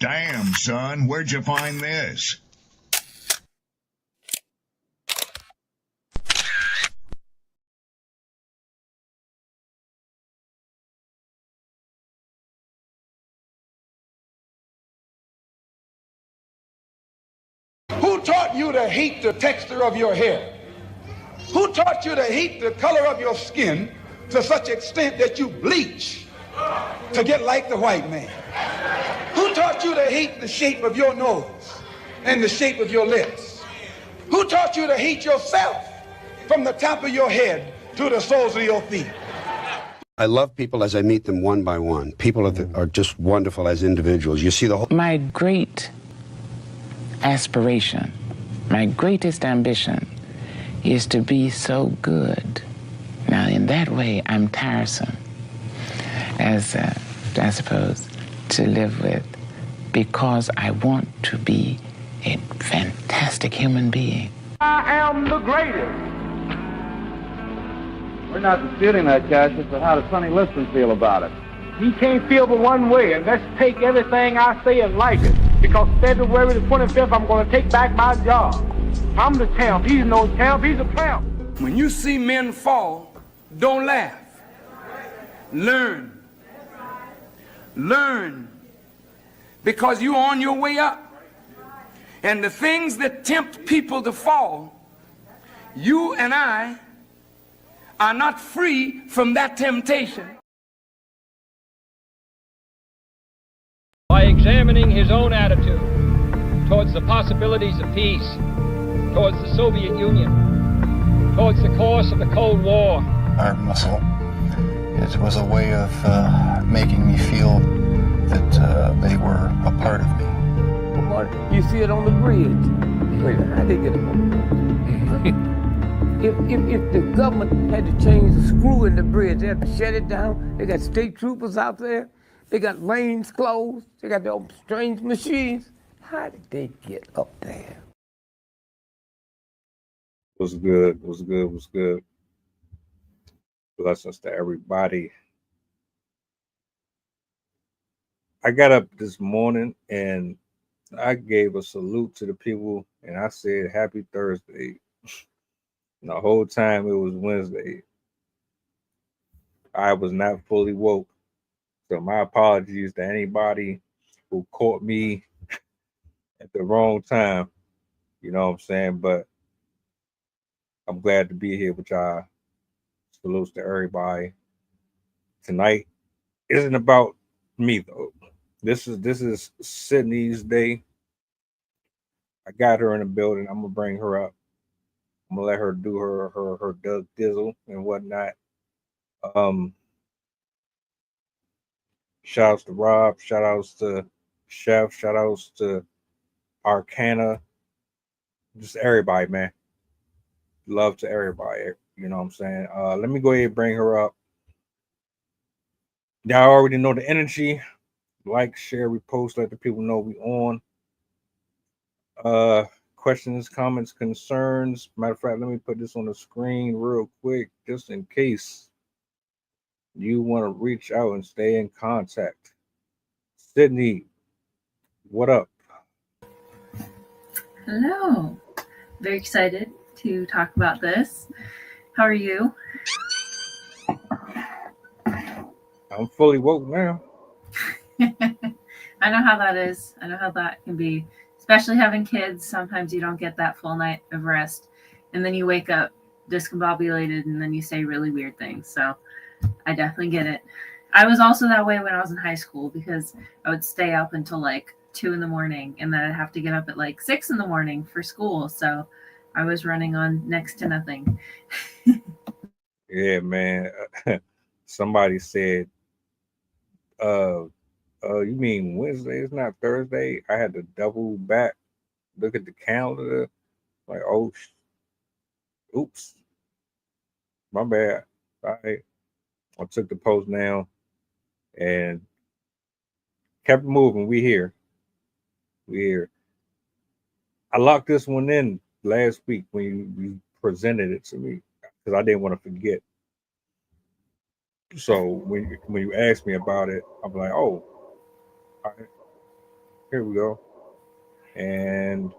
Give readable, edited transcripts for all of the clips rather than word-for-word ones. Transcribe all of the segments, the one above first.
Damn, son, where'd you find this? Who taught you to hate the texture of your hair? Who taught you to hate the color of your skin to such extent that you bleach to get like the white man? Who taught you to hate the shape of your nose and the shape of your lips? Who taught you to hate yourself from the top of your head to the soles of your feet? I love people as I meet them one by one. People are just wonderful as individuals. You see the whole... My great aspiration, my greatest ambition is to be so good. Now, in that way, I'm tiresome, as I suppose, to live with, because I want to be a fantastic human being. I am the greatest. We're not disputing that, Cassius, but how does Sonny Liston feel about it? He can't feel but one way, and let's take everything I say and like it. Because February the 25th, I'm going to take back my job. I'm the champ. He's no champ. He's a tramp. When you see men fall, don't laugh. Learn. Learn. Because you're on your way up. And the things that tempt people to fall, you and I are not free from that temptation. By examining his own attitude towards the possibilities of peace, towards the Soviet Union, towards the course of the Cold War. Art muscle. It was a way of making me feel that they were a part of me. You see it on the bridge. Wait, how they get it? If the government had to change the screw in the bridge, they had to shut it down. They got state troopers out there. They got lanes closed. They got their strange machines. How did they get up there? What's good? What's good? What's good? Blessings to everybody. I got up this morning and I gave a salute to the people and I said, Happy Thursday. And the whole time it was Wednesday. I was not fully woke. So my apologies to anybody who caught me at the wrong time. You know what I'm saying? But I'm glad to be here with y'all. Salutes to everybody. Tonight isn't about me though. This is Sydney's day. I got her in the building. I'm gonna bring her up. I'm gonna let her do her Doug Dizzle and whatnot. Shout outs to Rob, shout outs to Chef, shout outs to Arcana, just everybody, man. Love to everybody, you know what I'm saying? Let me go ahead and bring her up. Y'all already know the energy. Like, share, repost, let the people know we on. Questions, comments, concerns. Matter of fact, let me put this on the screen real quick, just in case you want to reach out and stay in contact. Sydney, what up? Hello. Very excited to talk about this. How are you? I'm fully woke now. I know how that is. I know how that can be, especially having kids. Sometimes you don't get that full night of rest, and then you wake up discombobulated, and then you say really weird things. So I definitely get it. I was also that way when I was in high school because I would stay up until like 2 a.m, and then I'd have to get up at like 6 a.m. for school. So I was running on next to nothing. Yeah, man. Somebody said, you mean Wednesday? It's not Thursday. I had to double back, look at the calendar. Like, oh, oops. My bad. All right. I took the post now and kept moving. We here. I locked this one in last week when you presented it to me because I didn't want to forget. So when you asked me about it, I'm like, oh, all right. Here we go. And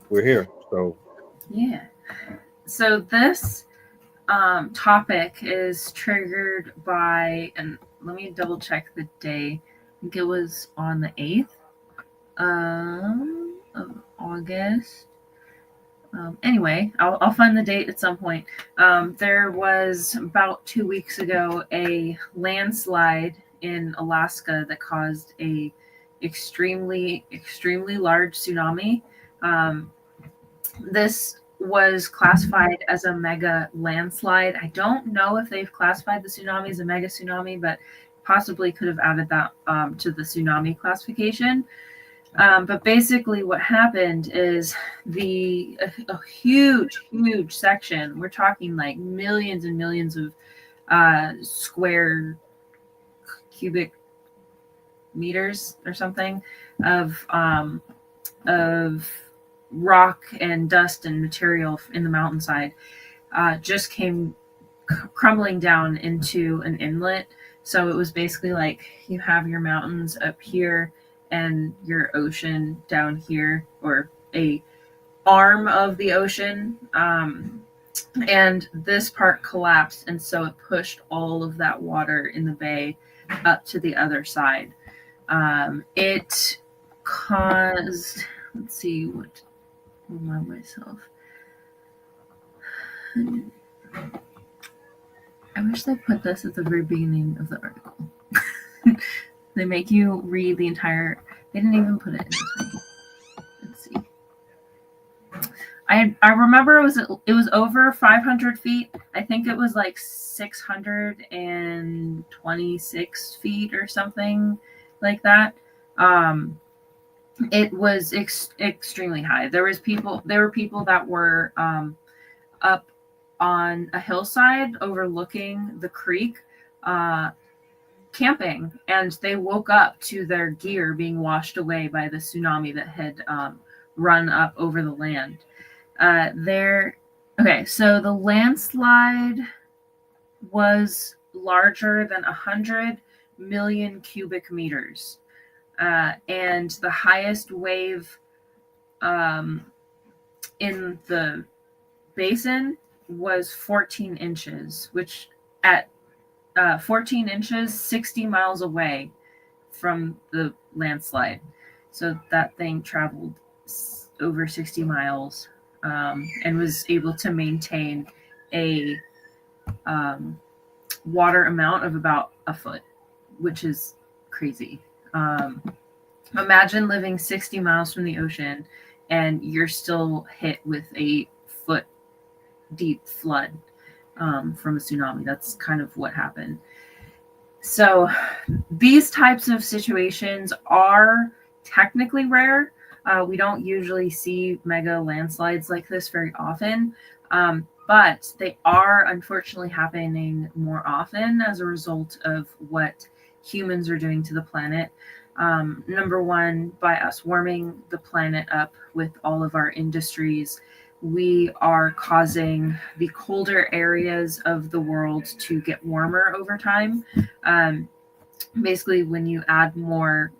we're here. So Yeah. So this topic is triggered by, and let me double check the day. I think it was on the 8th of August. Anyway, I'll find the date at some point. There was about 2 weeks ago a landslide in Alaska that caused a extremely large tsunami. This was classified as a mega landslide. I don't know if they've classified the tsunami as a mega tsunami, but possibly could have added that to the tsunami classification. But basically what happened is a huge section, we're talking like millions and millions of square cubic meters or something of rock and dust and material in the mountainside just came crumbling down into an inlet. So it was basically like you have your mountains up here and your ocean down here, or a arm of the ocean, and this part collapsed, and so it pushed all of that water in the bay up to the other side. It caused, let's see, what, remind myself. I wish they put this at the very beginning of the article. They make you read the entire. They didn't even put it in this one. Let's see. I remember it was over 500 feet. I think it was like 626 feet or something like that. It was extremely high. There were people that were up on a hillside overlooking the creek, camping, and they woke up to their gear being washed away by the tsunami that had run up over the land. So the landslide was larger than 100 million cubic meters, and the highest wave in the basin was 14 inches, which at 14 inches, 60 miles away from the landslide. So that thing traveled over 60 miles and was able to maintain a water amount of about a foot, which is crazy. Imagine living 60 miles from the ocean and you're still hit with a foot deep flood from a tsunami. That's kind of what happened. So these types of situations are technically rare. We don't usually see mega landslides like this very often, but they are unfortunately happening more often as a result of what humans are doing to the planet. Number one, by us warming the planet up with all of our industries, we are causing the colder areas of the world to get warmer over time. Basically, when you add more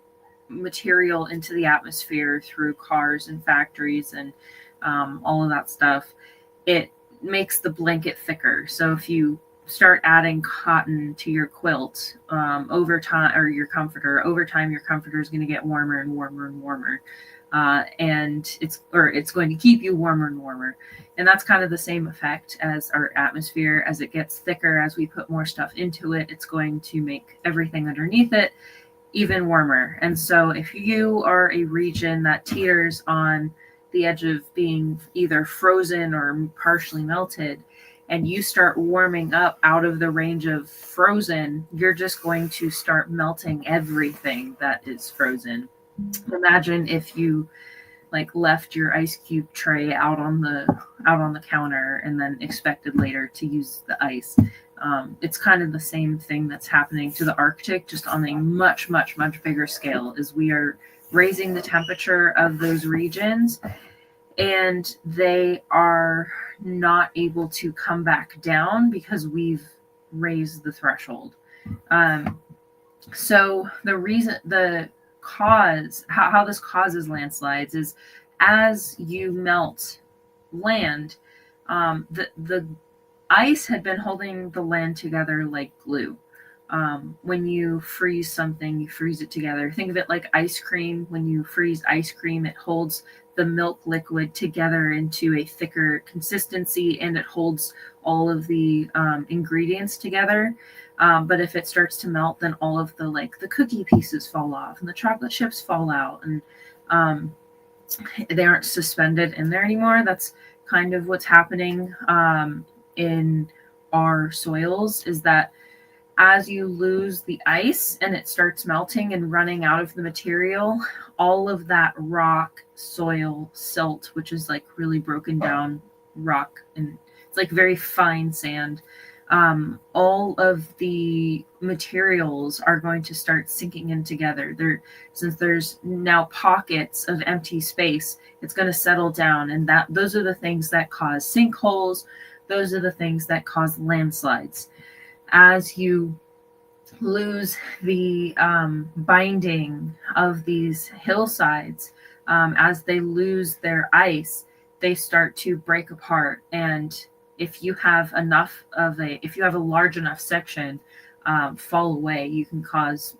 material into the atmosphere through cars and factories and all of that stuff, it makes the blanket thicker. So if you start adding cotton to your quilt over time, or your comforter, over time your comforter is going to get warmer and warmer and warmer. And it's going to keep you warmer and warmer. And that's kind of the same effect as our atmosphere. As it gets thicker, as we put more stuff into it, it's going to make everything underneath it even warmer. And so if you are a region that teeters on the edge of being either frozen or partially melted, and you start warming up out of the range of frozen, you're just going to start melting everything that is frozen. Imagine if you left your ice cube tray out on the counter and then expected later to use the ice. It's kind of the same thing that's happening to the Arctic, just on a much, much, much bigger scale, as we are raising the temperature of those regions, and they are not able to come back down because we've raised the threshold. So the cause, how this causes landslides is as you melt land, the ice had been holding the land together like glue. When you freeze something, you freeze it together. Think of it like ice cream. When you freeze ice cream, it holds the milk liquid together into a thicker consistency, and it holds all of the ingredients together. But if it starts to melt, then all of the cookie pieces fall off, and the chocolate chips fall out, and they aren't suspended in there anymore. That's kind of what's happening in our soils, is that as you lose the ice and it starts melting and running out of the material, all of that rock, soil, silt, which is like really broken down rock, and it's like very fine sand, all of the materials are going to start sinking in together. Since there's now pockets of empty space, it's going to settle down, and those are the things that cause sinkholes. Those are the things that cause landslides. As you lose the binding of these hillsides, as they lose their ice, they start to break apart. And if you have a large enough section fall away, you can cause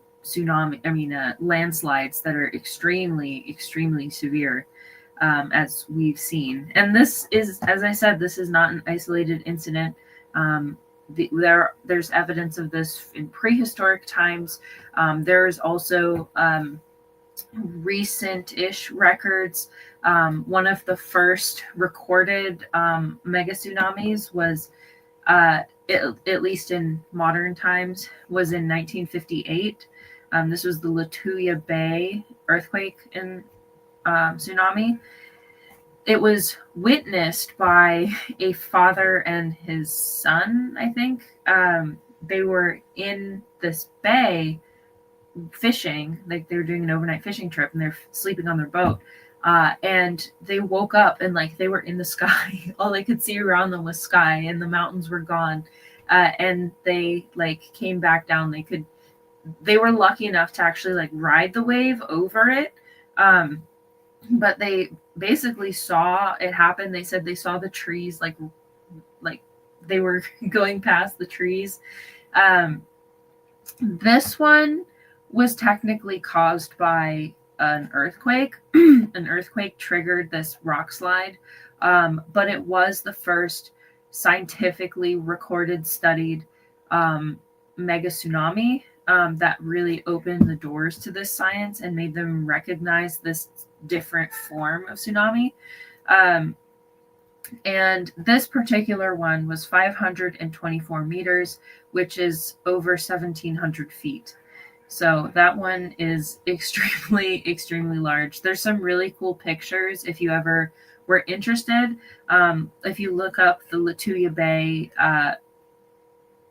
landslides that are extremely, extremely severe, as we've seen. And this is, as I said, this is not an isolated incident. There's evidence of this in prehistoric times. There's also recent-ish records. One of the first recorded mega tsunamis was, at least in modern times, was in 1958. This was the Lituya Bay earthquake and tsunami. It was witnessed by a father and his son, I think. They were in this bay fishing, like they were doing an overnight fishing trip, and they're sleeping on their boat. And they woke up and they were in the sky. All they could see around them was sky, and the mountains were gone. And they came back down. They were lucky enough to actually ride the wave over it. But they basically saw it happen. They said they saw the trees like they were going past the trees. This one was technically caused by an earthquake. An earthquake triggered this rock slide, but it was the first scientifically recorded, studied mega tsunami that really opened the doors to this science and made them recognize this different form of tsunami. And this particular one was 524 meters, which is over 1,700 feet. So that one is extremely, extremely large. There's some really cool pictures if you ever were interested. If you look up the Lituya Bay,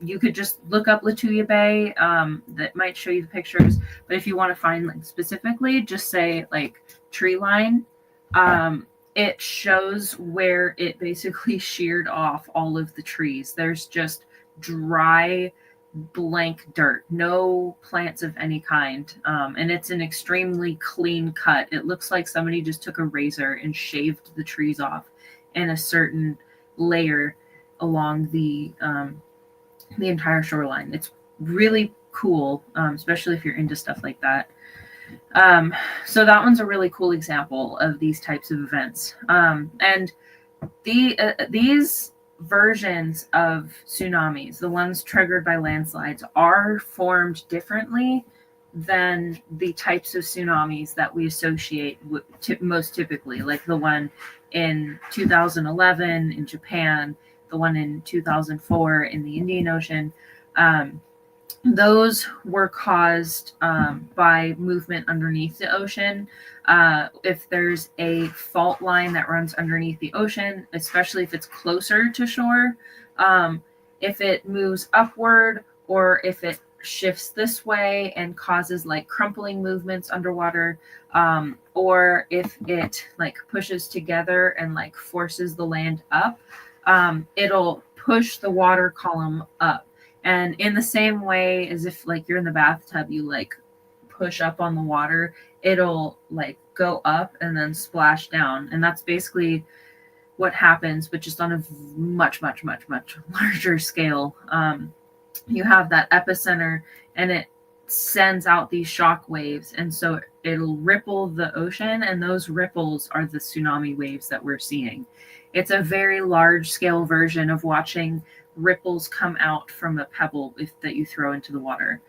you could just look up Lituya Bay. That might show you the pictures. But if you want to find specifically, just say tree line. It shows where it basically sheared off all of the trees. There's just dry, blank dirt, no plants of any kind. And it's an extremely clean cut. It looks like somebody just took a razor and shaved the trees off in a certain layer along the entire shoreline. It's really cool, especially if you're into stuff like that. So that one's a really cool example of these types of events. And these versions of tsunamis, the ones triggered by landslides, are formed differently than the types of tsunamis that we associate with most typically, like the one in 2011 in Japan, the one in 2004 in the Indian Ocean. Those were caused by movement underneath the ocean. If there's a fault line that runs underneath the ocean, especially if it's closer to shore, if it moves upward or if it shifts this way and causes crumpling movements underwater, or if it pushes together and forces the land up, it'll push the water column up. And in the same way as if like you're in the bathtub, you like push up on the water, it'll like go up and then splash down. And that's basically what happens, but just on a much, much, much, much larger scale. You have that epicenter and it sends out these shock waves, and so it'll ripple the ocean, and those ripples are the tsunami waves that we're seeing. It's a very large scale version of watching ripples come out from a pebble that you throw into the water.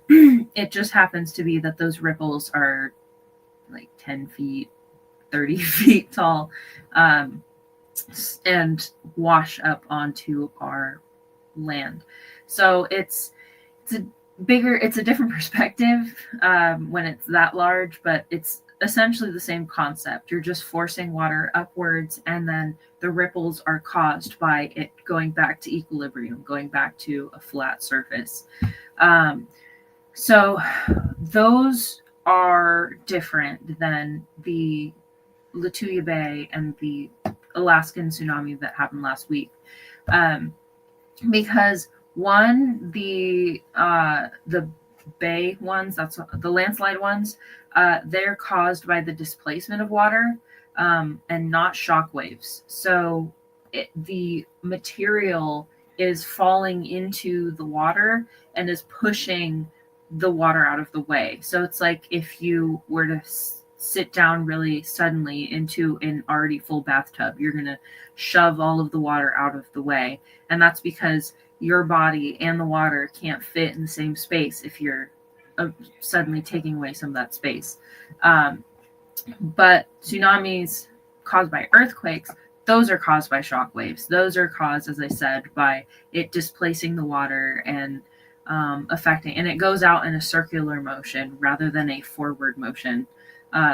It just happens to be that those ripples are like 10 feet, 30 feet tall, and wash up onto our land. So it's a different perspective when it's that large, but it's essentially the same concept. You're just forcing water upwards, and then the ripples are caused by it going back to equilibrium, going back to a flat surface. So those are different than the Lituya Bay and the Alaskan tsunami that happened last week, because one, the bay ones, that's the landslide ones, they're caused by the displacement of water and not shock waves. So the material is falling into the water and is pushing the water out of the way. So it's like if you were to sit down really suddenly into an already full bathtub, you're going to shove all of the water out of the way. And that's because your body and the water can't fit in the same space if you're suddenly taking away some of that space. But tsunamis caused by earthquakes, those are caused by shock waves. Those are caused, as I said, by it displacing the water and affecting, and it goes out in a circular motion rather than a forward motion.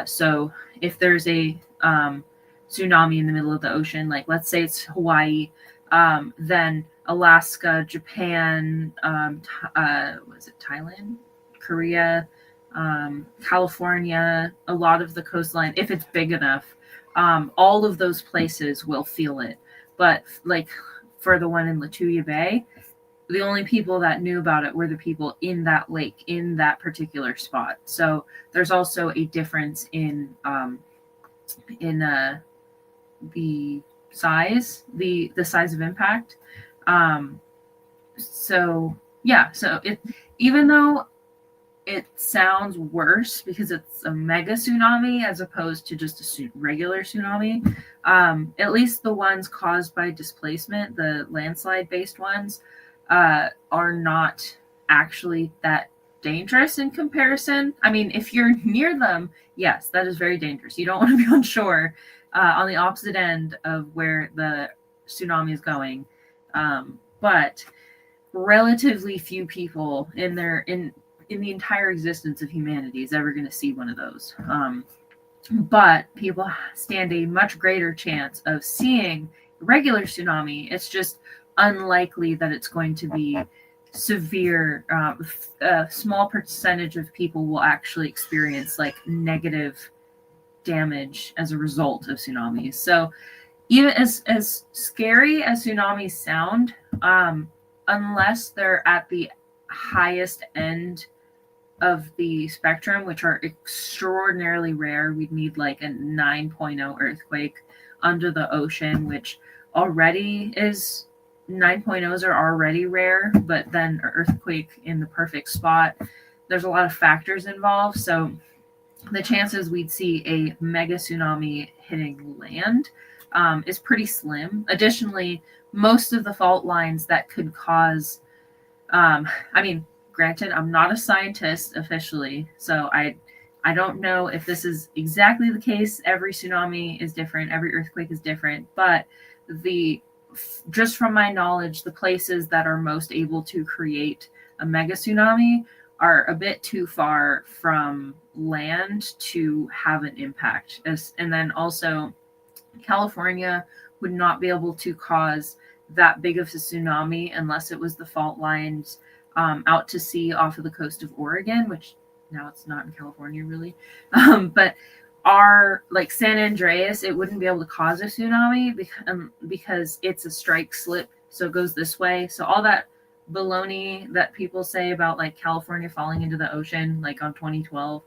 So if there's a tsunami in the middle of the ocean, like let's say it's Hawaii, then Alaska, Japan, was it Thailand, Korea, California, a lot of the coastline, if it's big enough, all of those places will feel it. But like for the one in Lituya Bay, the only people that knew about it were the people in that lake, in that particular spot. So there's also a difference in the size, the size of impact. So yeah, so it, even though it sounds worse because it's a mega tsunami as opposed to just a regular tsunami, at least the ones caused by displacement, the landslide based ones, are not actually that dangerous in comparison. I mean, if you're near them, yes, that is very dangerous. You don't want to be on shore on the opposite end of where the tsunami is going. But relatively few people in the entire existence of humanity is ever going to see one of those. But people stand a much greater chance of seeing a regular tsunami. It's just unlikely that it's going to be severe. A small percentage of people will actually experience like negative damage as a result of tsunamis. So even as scary as tsunamis sound, unless they're at the highest end of the spectrum, which are extraordinarily rare, we'd need like a 9.0 earthquake under the ocean, which already is 9.0s are already rare, but then an earthquake in the perfect spot, there's a lot of factors involved. So the chances we'd see a mega tsunami hitting land is pretty slim. Additionally, most of the fault lines that could cause, I mean, granted, I'm not a scientist officially, so I don't know if this is exactly the case. Every tsunami is different, every earthquake is different, but just from my knowledge, the places that are most able to create a mega tsunami are a bit too far from land to have an impact. And then also, California would not be able to cause that big of a tsunami unless it was the fault lines out to sea off of the coast of Oregon, which now it's not in California really. But our, like San Andreas, it wouldn't be able to cause a tsunami because it's a strike slip, so it goes this way. So all that baloney that people say about like California falling into the ocean, like on 2012.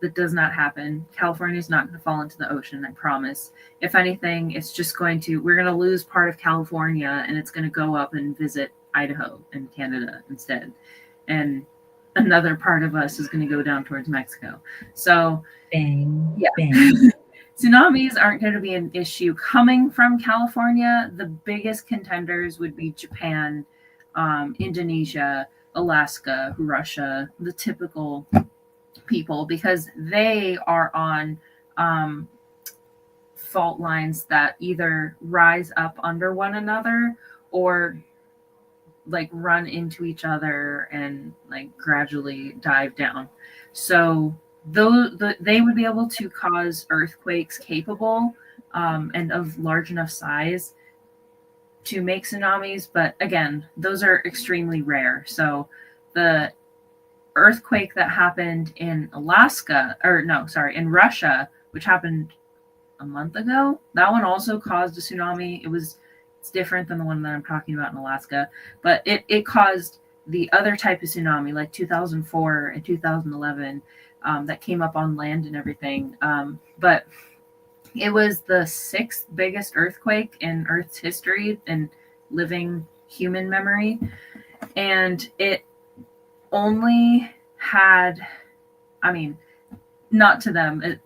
That does not happen. California is not going to fall into the ocean, I promise. If anything, it's just we're going to lose part of California and it's going to go up and visit Idaho and Canada instead. And another part of us is going to go down towards Mexico. So, bang, yeah. bang. Tsunamis aren't going to be an issue coming from California. The biggest contenders would be Japan, Indonesia, Alaska, Russia, the typical people, because they are on fault lines that either rise up under one another or like run into each other and like gradually dive down. So they would be able to cause earthquakes capable and of large enough size to make tsunamis, but again, those are extremely rare. So the earthquake that happened in in Russia, which happened a month ago, that one also caused a tsunami. It's different than the one that I'm talking about in Alaska, but it caused the other type of tsunami, like 2004 and 2011, that came up on land and everything. But it was the 6th biggest earthquake in Earth's history in living human memory, and it only had, not to them,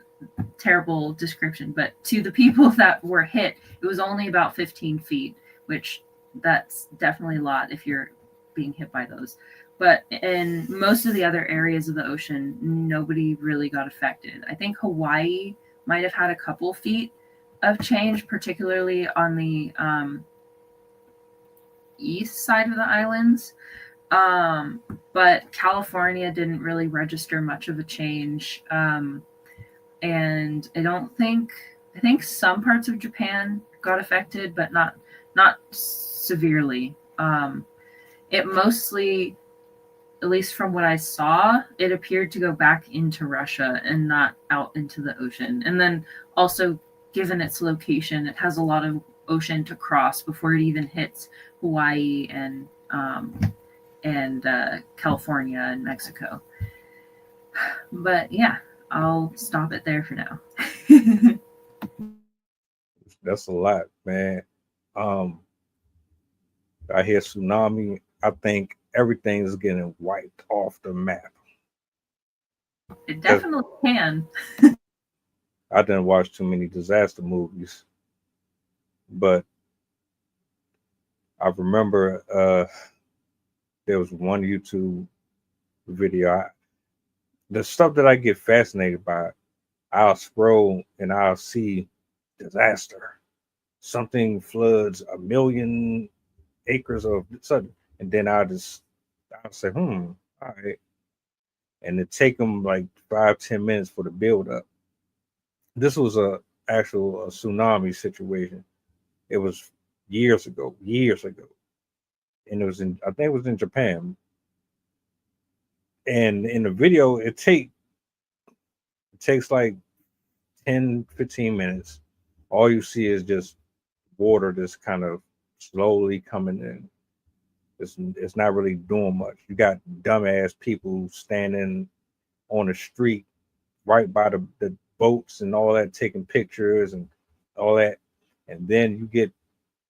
terrible description, but to the people that were hit, it was only about 15 feet, which that's definitely a lot if you're being hit by those. But in most of the other areas of the ocean, nobody really got affected. I think Hawaii might have had a couple feet of change, particularly on the east side of the islands. But California didn't really register much of a change. And I think some parts of Japan got affected, but not severely. It mostly, at least from what I saw, it appeared to go back into Russia and not out into the ocean. And then also, given its location, it has a lot of ocean to cross before it even hits Hawaii and California and Mexico. But yeah, I'll stop it there for now. That's a lot, man. I hear tsunami. I think everything is getting wiped off the map. It definitely can. I didn't watch too many disaster movies, but I remember there was one YouTube video. The stuff that I get fascinated by, I'll scroll and I'll see disaster. Something floods 1 million acres of sudden, and then I'll say, all right. And it take them like 5-10 minutes for the build up. This was a actual tsunami situation. It was years ago, and I think it was in Japan. And in the video, it takes like 10-15 minutes. All you see is just water just kind of slowly coming in. It's not really doing much. You got dumbass people standing on the street right by the boats and all that, taking pictures and all that. And then you get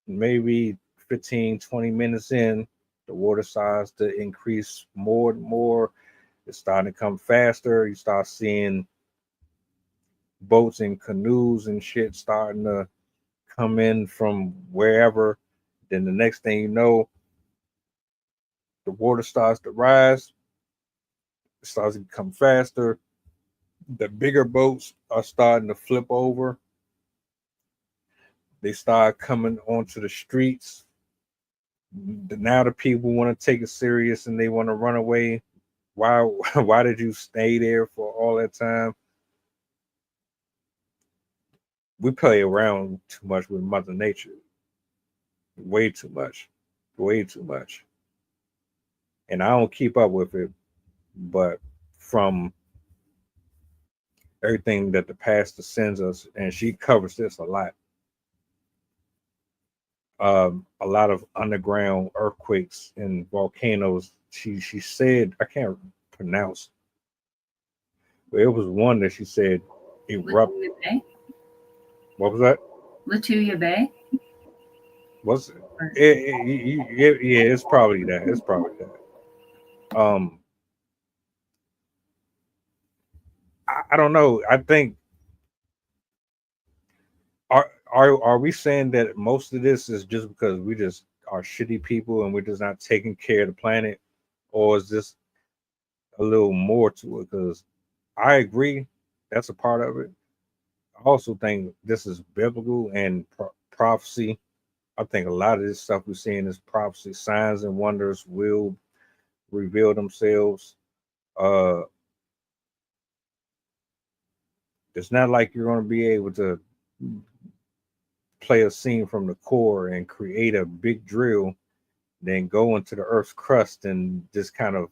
maybe 15-20 minutes in, the water starts to increase more and more. It's starting to come faster. You start seeing boats and canoes and shit starting to come in from wherever. Then the next thing you know, the water starts to rise. It starts to become faster. The bigger boats are starting to flip over. They start coming onto the streets. Now the people want to take it serious and they want to run away. Why did you stay there for all that time? We play around too much with Mother Nature. Way too much. And I don't keep up with it, but from everything that the pastor sends us, and she covers this a lot. a lot of underground earthquakes and volcanoes. She said, I can't pronounce, but it was one that she said erupt. Latuya Bay? What was that? Latuya Bay? Was yeah, it's probably that. It's probably that. I don't know. I think are we saying that most of this is just because we just are shitty people and we're just not taking care of the planet, or is this a little more to it? Because I agree that's a part of it. I also think this is biblical and prophecy. I think a lot of this stuff we're seeing is prophecy. Signs and wonders will reveal themselves. Uh, it's not like you're going to be able to play a scene from the core and create a big drill, then go into the Earth's crust and just kind of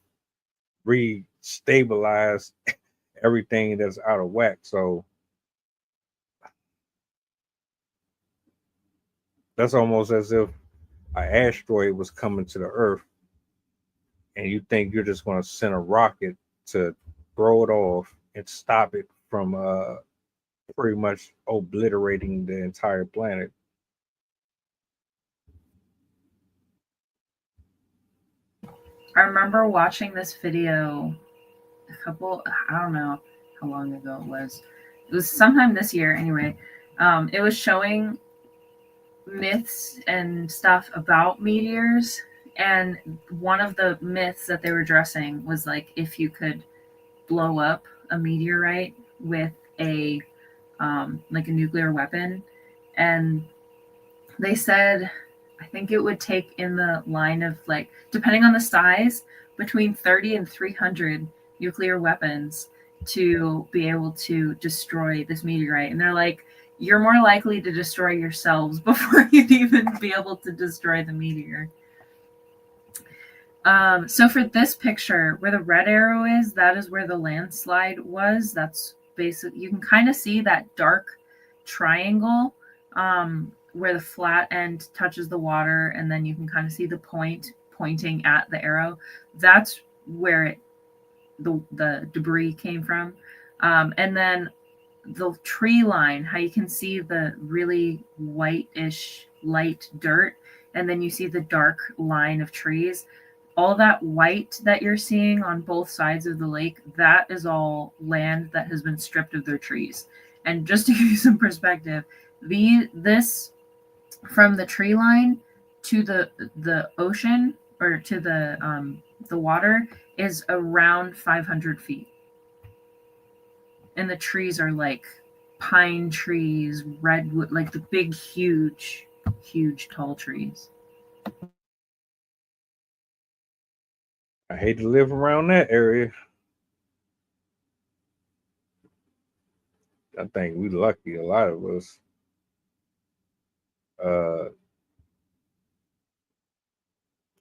re-stabilize everything that's out of whack. So that's almost as if an asteroid was coming to the Earth, and you think you're just going to send a rocket to throw it off and stop it from pretty much obliterating the entire planet. I remember watching this video I don't know how long ago it was. It was sometime this year anyway. It was showing myths and stuff about meteors. And one of the myths that they were addressing was like if you could blow up a meteorite with a like a nuclear weapon. And they said, I think it would take in the line of like, depending on the size, between 30 and 300 nuclear weapons to be able to destroy this meteorite. And they're like, you're more likely to destroy yourselves before you'd even be able to destroy the meteor. So for this picture, where the red arrow is, that is where the landslide was. That's basically, you can kind of see that dark triangle where the flat end touches the water, and then you can kind of see the point pointing at the arrow. That's where the debris came from. And then the tree line, how you can see the really whitish light dirt, and then you see the dark line of trees. All that white that you're seeing on both sides of the lake, that is all land that has been stripped of their trees. And just to give you some perspective, this from the tree line to the ocean, or to the water, is around 500 feet. And the trees are like pine trees, redwood, like the big, huge, tall trees. I hate to live around that area. I think we lucky, a lot of us.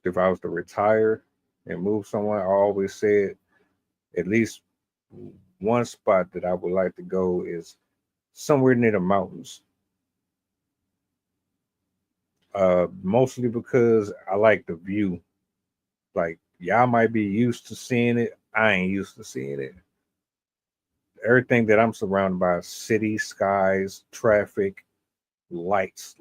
If I was to retire and move somewhere, I always said at least one spot that I would like to go is somewhere near the mountains. Mostly because I like the view. Like, y'all might be used to seeing it. I ain't used to seeing it. Everything that I'm surrounded by is city, skies, traffic, lights.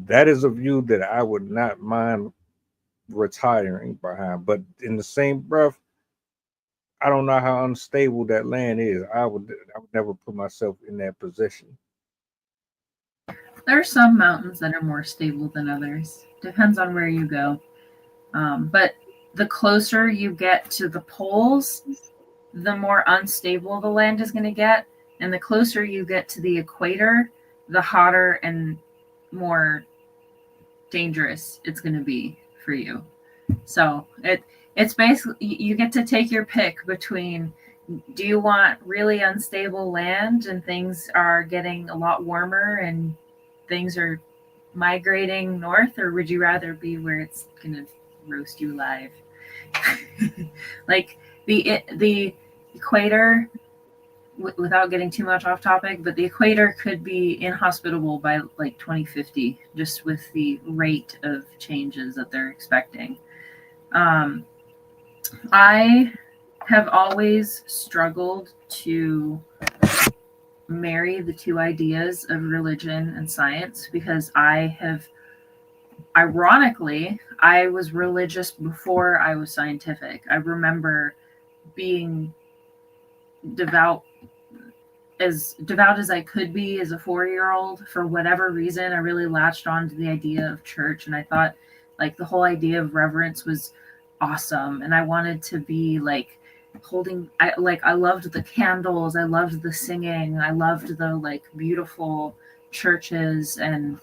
That is a view that I would not mind retiring behind. But in the same breath, I don't know how unstable that land is. I would never put myself in that position. There are some mountains that are more stable than others. Depends on where you go. But the closer you get to the poles, the more unstable the land is going to get. And the closer you get to the equator, the hotter and more dangerous it's going to be for you. So it's basically, you get to take your pick between, do you want really unstable land and things are getting a lot warmer and things are migrating north, or would you rather be where it's going to roast you alive? Like the equator, without getting too much off topic, but the equator could be inhospitable by like 2050, just with the rate of changes that they're expecting. I have always struggled to marry the two ideas of religion and science because ironically, I was religious before I was scientific. I remember being as devout as I could be as a 4-year-old. For whatever reason, I really latched on to the idea of church, and I thought like the whole idea of reverence was awesome, and I wanted to be like I loved the candles, I loved the singing, I loved the like beautiful churches and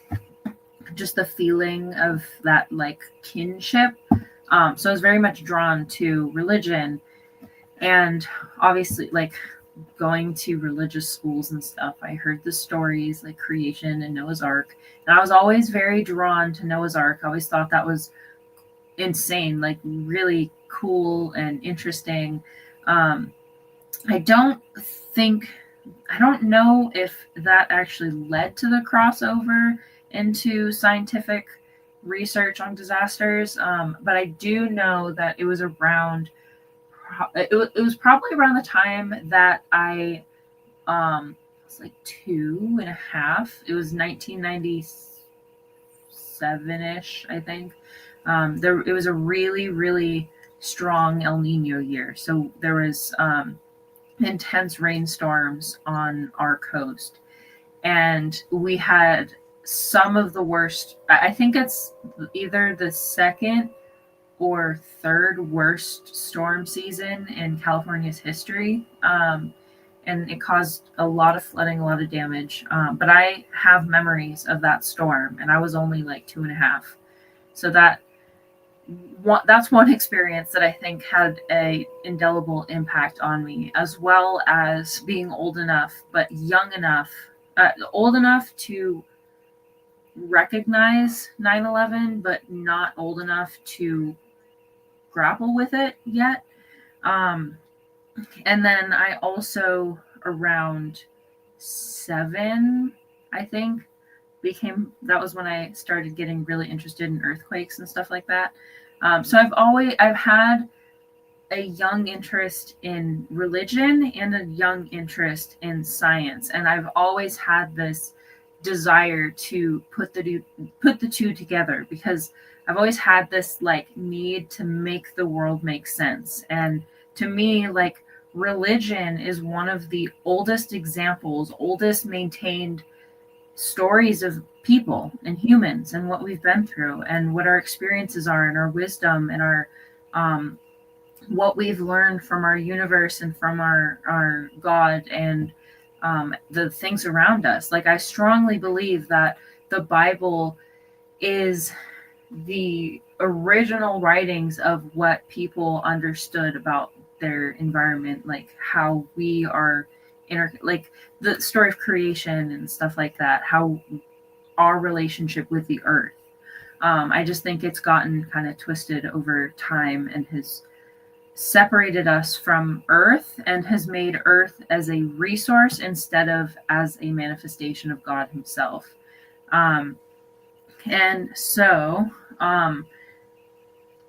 just the feeling of that like kinship. So I was very much drawn to religion, and obviously like going to religious schools and stuff, I heard the stories like creation and Noah's Ark, and I was always very drawn to Noah's Ark. I always thought that was insane, like really cool and interesting. I don't know if that actually led to the crossover into scientific research on disasters, but I do know that it was around. It was probably around the time that I was like 2.5. It was 1997-ish, I think. It was a really, really strong El Nino year. So there was intense rainstorms on our coast. And we had some of the worst, I think it's either the second or third worst storm season in California's history. And it caused a lot of flooding, a lot of damage. But I have memories of that storm, and I was only like 2.5. So that's one experience that I think had a indelible impact on me, as well as being old enough, but old enough to recognize 9/11, but not old enough to grapple with it yet. And then I also, around 7, I think, that was when I started getting really interested in earthquakes and stuff like that. So I've had a young interest in religion and a young interest in science, and I've always had this desire to put the two together, because I've always had this like need to make the world make sense. And to me, like, religion is one of the oldest maintained stories of people and humans and what we've been through and what our experiences are and our wisdom and our what we've learned from our universe and from our God and the things around us. Like, I strongly believe that the Bible is the original writings of what people understood about their environment, like how we are like the story of creation and stuff like that, how our relationship with the earth. I just think it's gotten kind of twisted over time and has separated us from earth and has made earth as a resource instead of as a manifestation of God himself. And so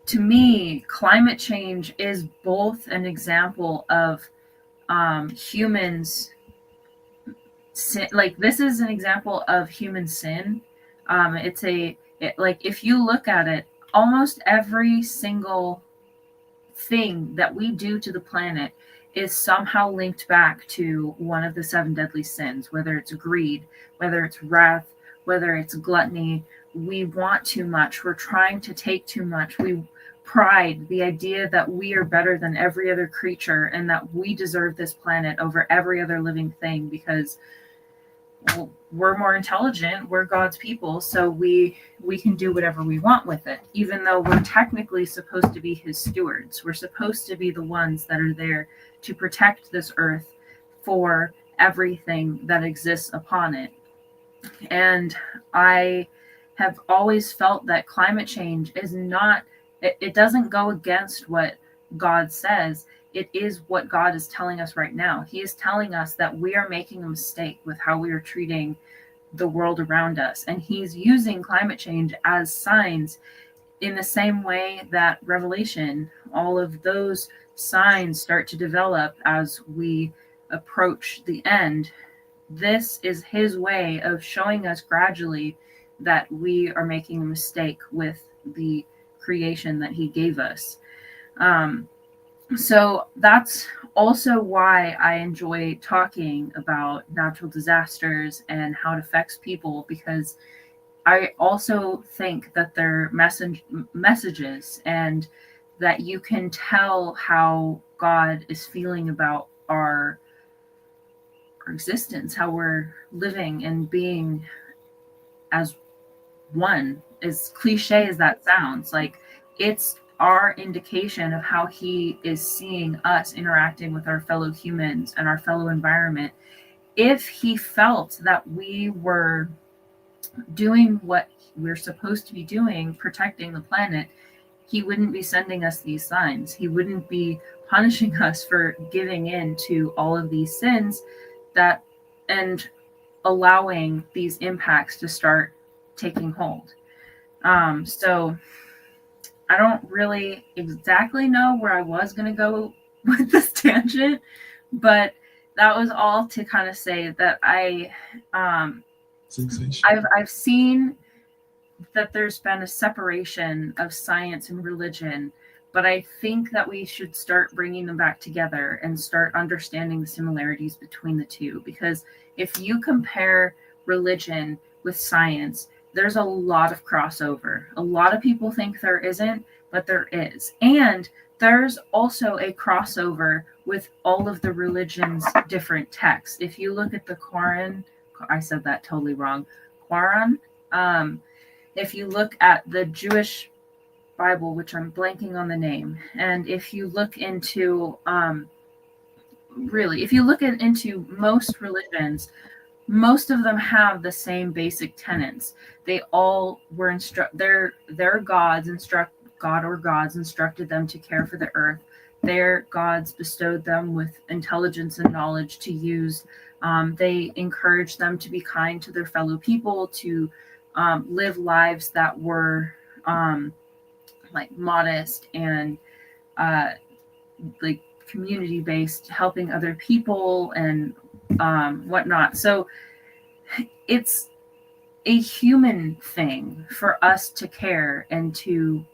to me, climate change is both an example of humans sin. Like, this is an example of human sin. Like, if you look at it, almost every single thing that we do to the planet is somehow linked back to one of the 7 deadly sins, whether it's greed, whether it's wrath, whether it's gluttony. We want too much. We're trying to take too much. Pride, the idea that we are better than every other creature and that we deserve this planet over every other living thing because, well, we're more intelligent, we're God's people, so we can do whatever we want with it, even though we're technically supposed to be his stewards. We're supposed to be the ones that are there to protect this earth for everything that exists upon it. And I have always felt that climate change is not, it doesn't go against what God says. it is what God is telling us right now. He is telling us that we are making a mistake with how we are treating the world around us. And he's using climate change as signs in the same way that Revelation, all of those signs start to develop as we approach the end. This is his way of showing us gradually that we are making a mistake with the creation that he gave us. So that's also why I enjoy talking about natural disasters and how it affects people, because I also think that they're messages, and that you can tell how God is feeling about our existence, how we're living and being as one. As cliche as that sounds, like, it's our indication of how he is seeing us interacting with our fellow humans and our fellow environment. If he felt that we were doing what we're supposed to be doing, protecting the planet, he wouldn't be sending us these signs. He wouldn't be punishing us for giving in to all of these sins that and allowing these impacts to start taking hold. So I don't really exactly know where I was going to go with this tangent, but that was all to kind of say that I've seen that there's been a separation of science and religion, but I think that we should start bringing them back together and start understanding the similarities between the two. Because if you compare religion with science, there's a lot of crossover. A lot of people think there isn't, but there is. And there's also a crossover with all of the religion's different texts. If you look at the Quran, I said that totally wrong, Quran. If you look at the Jewish Bible, which I'm blanking on the name, and if you look into, into most religions, most of them have the same basic tenets. They all were their gods instructed them to care for the earth. Their gods bestowed them with intelligence and knowledge to use. They encouraged them to be kind to their fellow people, to live lives that were like modest and like community based, helping other people and whatnot. So it's a human thing for us to care and to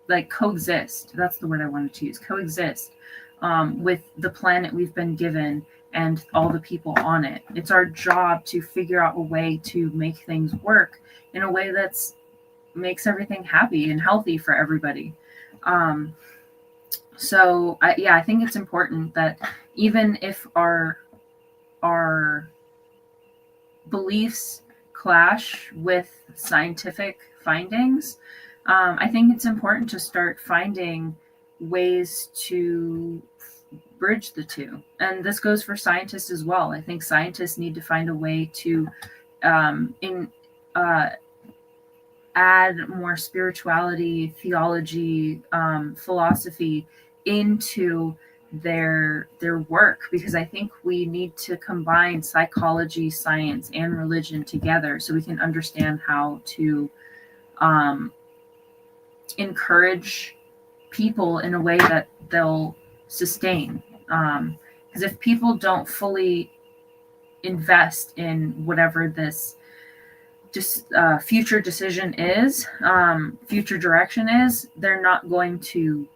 like coexist. That's the word I wanted to use. Coexist with the planet we've been given and all the people on it. It's our job to figure out a way to make things work in a way that's makes everything happy and healthy for everybody. So I think it's important that even if our beliefs clash with scientific findings, I think it's important to start finding ways to bridge the two. And this goes for scientists as well. I think scientists need to find a way to add more spirituality, theology, philosophy into their work, because I think we need to combine psychology, science, and religion together so we can understand how to encourage people in a way that they'll sustain. Because if people don't fully invest in whatever this future decision is, future direction is, they're not going to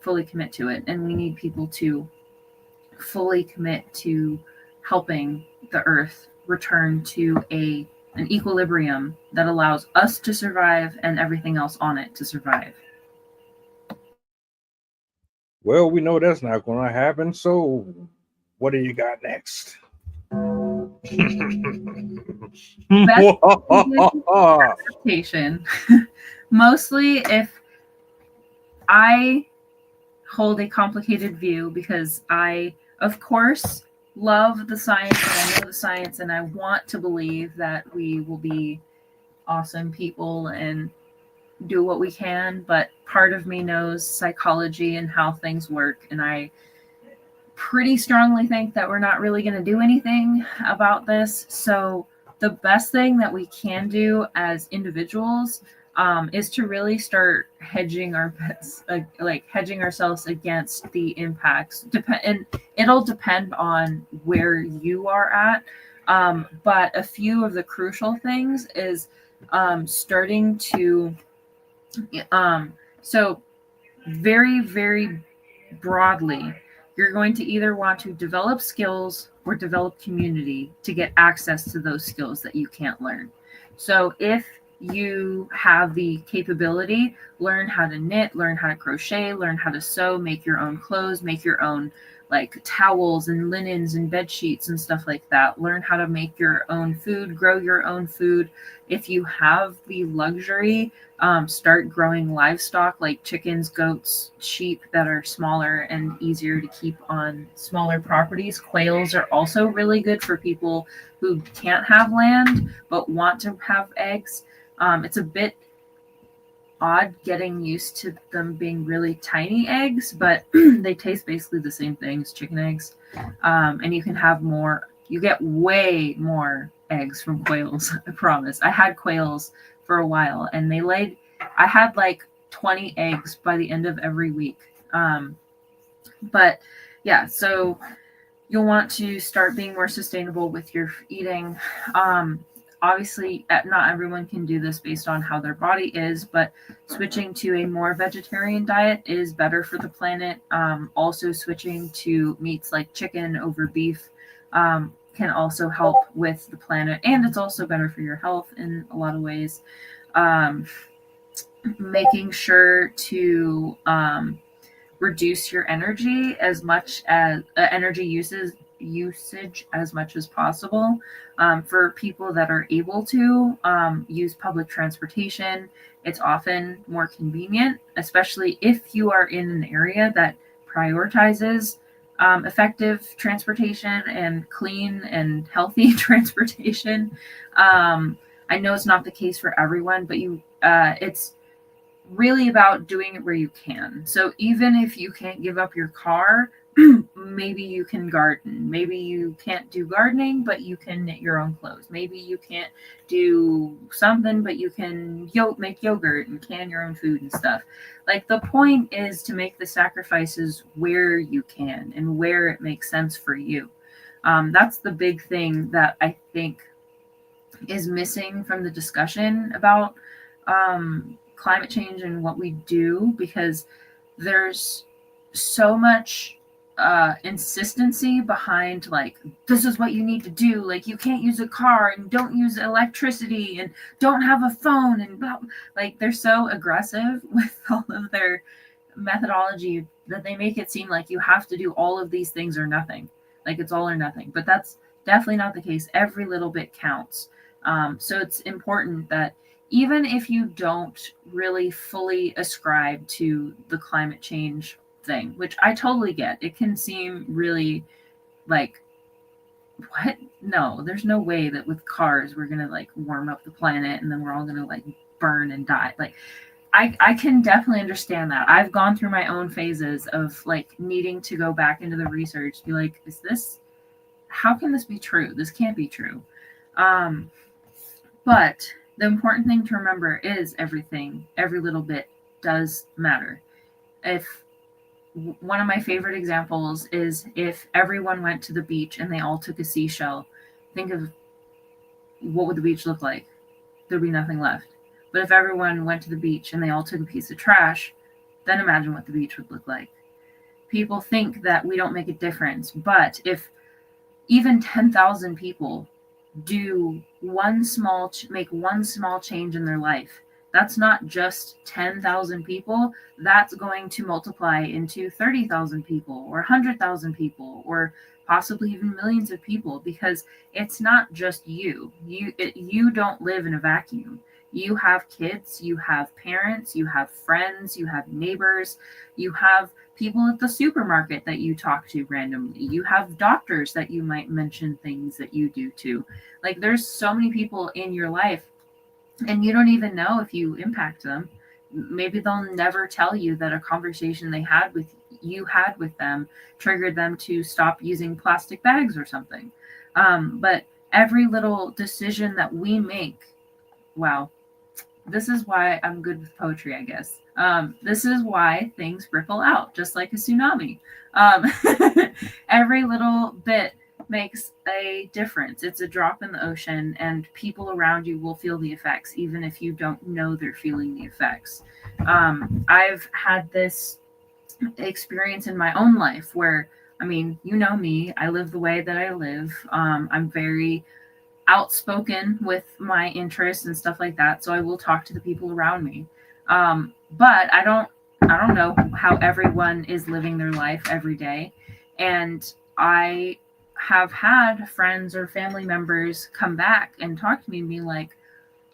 fully commit to it. And we need people to fully commit to helping the earth return to an equilibrium that allows us to survive and everything else on it to survive. Well, we know that's not going to happen. So what do you got next? Mostly if I hold a complicated view, because I, of course, love the science and I know the science and I want to believe that we will be awesome people and do what we can, but part of me knows psychology and how things work, and I pretty strongly think that we're not really going to do anything about this. So the best thing that we can do as individuals is to really start hedging our bets, like hedging ourselves against the impacts. And it'll depend on where you are at. But a few of the crucial things is starting to, so very, very broadly, you're going to either want to develop skills or develop community to get access to those skills that you can't learn. So if you have the capability, learn how to knit, learn how to crochet, learn how to sew, make your own clothes, make your own like towels and linens and bed sheets and stuff like that. Learn how to make your own food, grow your own food. If you have the luxury, start growing livestock like chickens, goats, sheep that are smaller and easier to keep on smaller properties. Quails are also really good for people who can't have land but want to have eggs. It's a bit odd getting used to them being really tiny eggs, but they taste basically the same thing as chicken eggs. And you can have more, you get way more eggs from quails, I promise. I had quails for a while and they laid, I had like 20 eggs by the end of every week. But yeah, so you'll want to start being more sustainable with your eating. Obviously, not everyone can do this based on how their body is, but switching to a more vegetarian diet is better for the planet. Also, switching to meats like chicken over beef can also help with the planet, and it's also better for your health in a lot of ways. Making sure to reduce your energy as much as energy usage as much as possible. For people that are able to use public transportation, it's often more convenient, especially if you are in an area that prioritizes effective transportation and clean and healthy transportation. I know it's not the case for everyone, but it's really about doing it where you can. So even if you can't give up your car, maybe you can garden. Maybe you can't do gardening, but you can knit your own clothes. Maybe you can't do something, but you can make yogurt and can your own food and stuff. Like, the point is to make the sacrifices where you can and where it makes sense for you. That's the big thing that I think is missing from the discussion about climate change and what we do, because there's so much insistency behind, like, this is what you need to do, like, you can't use a car and don't use electricity and don't have a phone and blah. Like, they're so aggressive with all of their methodology that they make it seem like you have to do all of these things or nothing, like it's all or nothing. But that's definitely not the case. Every little bit counts. So it's important that even if you don't really fully ascribe to the climate change thing, which I totally get, it can seem really like, what? No, there's no way that with cars we're gonna like warm up the planet and then we're all gonna like burn and die. Like, I can definitely understand that. I've gone through my own phases of like needing to go back into the research, be like, how can this be true? This can't be true. But the important thing to remember is every little bit does matter. One of my favorite examples is if everyone went to the beach and they all took a seashell, think of what would the beach look like? There'd be nothing left. But if everyone went to the beach and they all took a piece of trash, then imagine what the beach would look like. People think that we don't make a difference, but if even 10,000 people make one small change in their life, that's not just 10,000 people, that's going to multiply into 30,000 people or 100,000 people or possibly even millions of people, because it's not just you. You don't live in a vacuum. You have kids, you have parents, you have friends, you have neighbors, you have people at the supermarket that you talk to randomly. You have doctors that you might mention things that you do to. Like, there's so many people in your life and you don't even know if you impact them. maybe they'll never tell you that a conversation they had with them triggered them to stop using plastic bags or something. But every little decision that we make, wow, this is why I'm good with poetry, I guess. This is why things ripple out, just like a tsunami. Every little bit makes a difference. It's a drop in the ocean, and people around you will feel the effects, even if you don't know they're feeling the effects. I've had this experience in my own life where, I mean, you know me, I live the way that I live. I'm very outspoken with my interests and stuff like that, so I will talk to the people around me. But I don't know how everyone is living their life every day, and I have had friends or family members come back and talk to me and be like,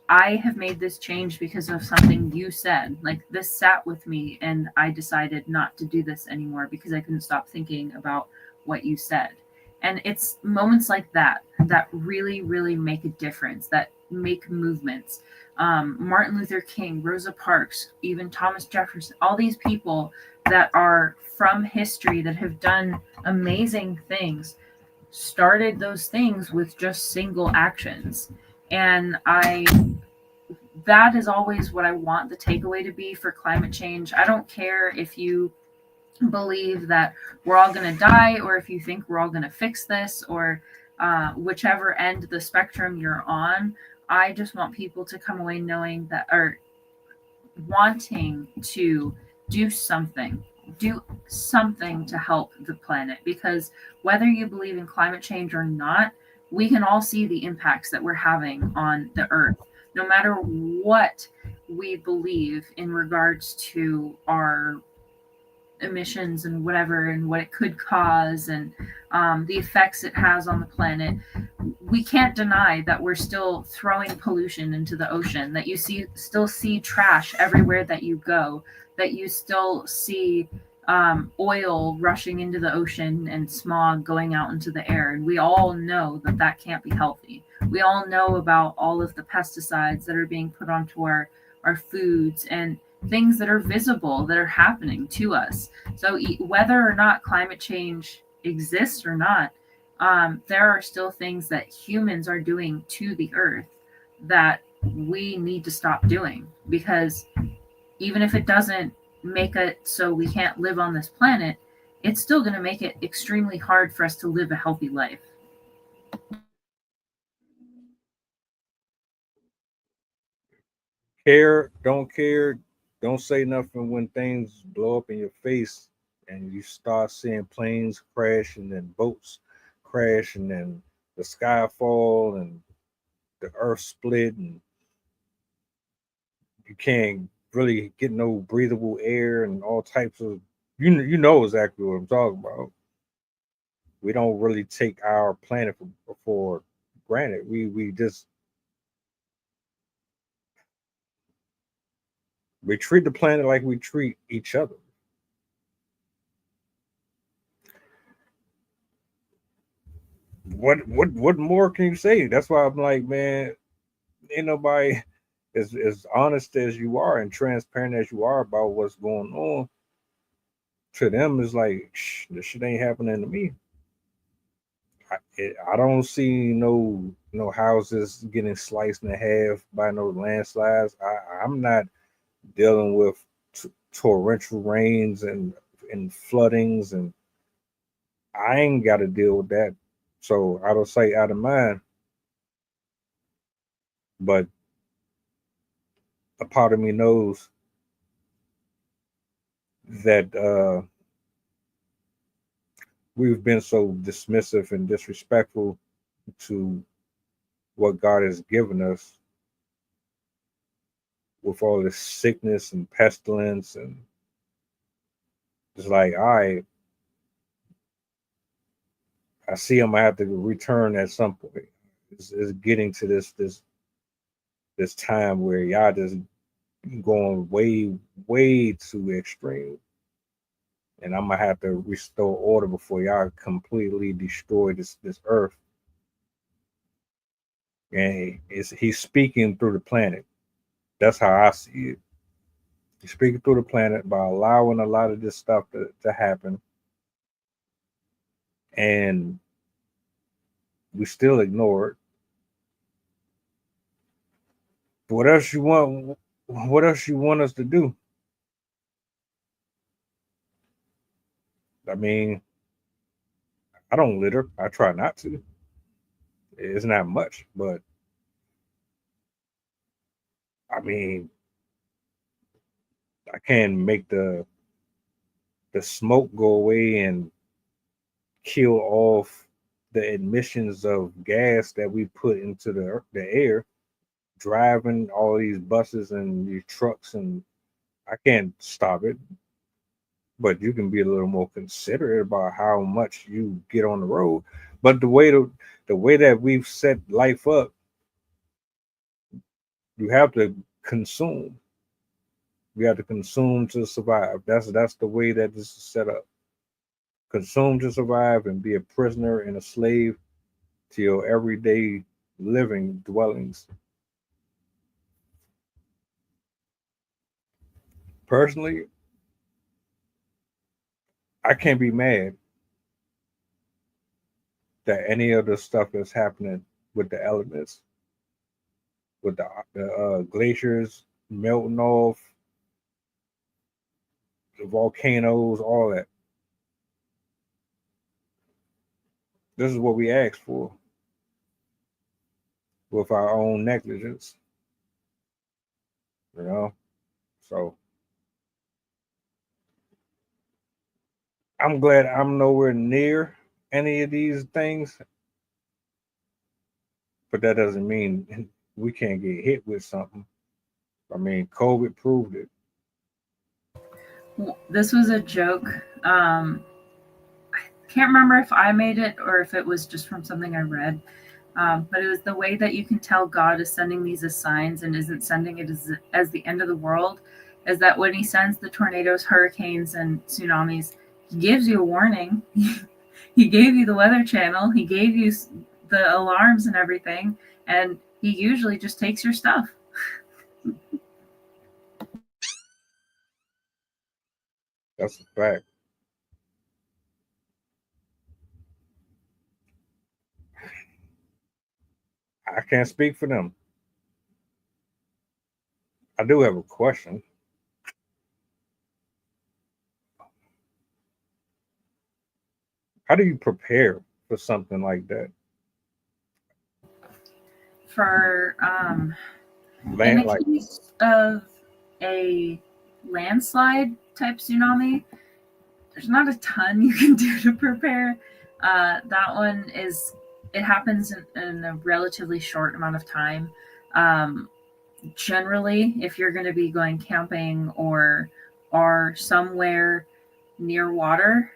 I have made this change because of something you said. Like, this sat with me and I decided not to do this anymore because I couldn't stop thinking about what you said. And it's moments like that that really, really make a difference, that make movements. Martin Luther King, Rosa Parks, even Thomas Jefferson, all these people that are from history that have done amazing things started those things with just single actions. And that is always what I want the takeaway to be for climate change. I don't care if you believe that we're all going to die, or if you think we're all going to fix this, or whichever end of the spectrum you're on. I just want people to come away knowing that, or wanting to do something to help the planet, because whether you believe in climate change or not, we can all see the impacts that we're having on the earth, no matter what we believe in regards to our emissions and whatever, and what it could cause, and the effects it has on the planet. We can't deny that we're still throwing pollution into the ocean, that you still see trash everywhere that you go, that you still see oil rushing into the ocean and smog going out into the air. And we all know that that can't be healthy. We all know about all of the pesticides that are being put onto our foods, and things that are visible that are happening to us. So whether or not climate change exists or not, there are still things that humans are doing to the earth that we need to stop doing, because even if it doesn't make it so we can't live on this planet, it's still going to make it extremely hard for us to live a healthy life. Care, don't say nothing when things blow up in your face and you start seeing planes crash and then boats crash and then the sky fall and the earth split and you can't really get no breathable air and all types of, you know exactly what I'm talking about. We don't really take our planet for granted. We treat the planet like we treat each other. What more can you say? That's why I'm like, man, ain't nobody as honest as you are and transparent as you are about what's going on. To them, it's like, this shit ain't happening to me. I don't see no houses getting sliced in half by no landslides. I'm not dealing with torrential rains and floodings, and I ain't got to deal with that. So out of sight, out of mind. But a part of me knows that we've been so dismissive and disrespectful to what God has given us with all this sickness and pestilence, and it's like, all right, I see I'm gonna have to return at some point. It's getting to this time where y'all just going way too extreme, and I'm gonna have to restore order before y'all completely destroy this earth. And he's speaking through the planet. That's how I see it. You're speaking through the planet by allowing a lot of this stuff to happen. And we still ignore it. But what else you want? What else you want us to do? I mean, I don't litter. I try not to. It's not much, but I mean, I can make the smoke go away and kill off the emissions of gas that we put into the air, driving all these buses and these trucks, and I can't stop it. But you can be a little more considerate about how much you get on the road. But the way that we've set life up, you have to consume. We have to consume to survive. That's the way that this is set up. Consume to survive and be a prisoner and a slave to your everyday living dwellings. Personally, I can't be mad that any of the stuff that's happening with the elements, with the glaciers melting off, the volcanoes, all that. This is what we asked for with our own negligence, you know? So I'm glad I'm nowhere near any of these things, but that doesn't mean we can't get hit with something. I mean, COVID proved it. This was a joke. I can't remember if I made it or if it was just from something I read. But it was the way that you can tell God is sending these as signs and isn't sending it as the end of the world, is that when he sends the tornadoes, hurricanes, and tsunamis, he gives you a warning. He gave you the Weather Channel. He gave you the alarms and everything. And he usually just takes your stuff. That's a fact. I can't speak for them. I do have a question. How do you prepare for something like that? For in the case of a landslide type tsunami, there's not a ton you can do to prepare. That one it happens in a relatively short amount of time. Generally, if you're going to be going camping or are somewhere near water,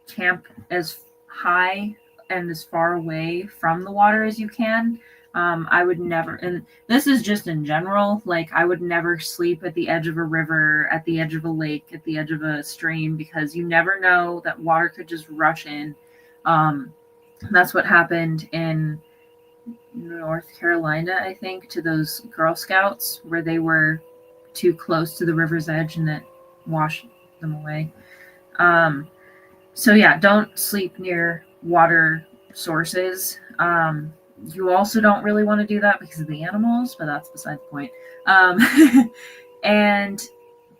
camp as high and as far away from the water as you can. I would never, and this is just in general, like I would never sleep at the edge of a river, at the edge of a lake, at the edge of a stream, because you never know that water could just rush in. That's what happened in North Carolina, I think, to those Girl Scouts where they were too close to the river's edge and it washed them away. So yeah, don't sleep near water sources. You also don't really want to do that because of the animals, but that's beside the point. And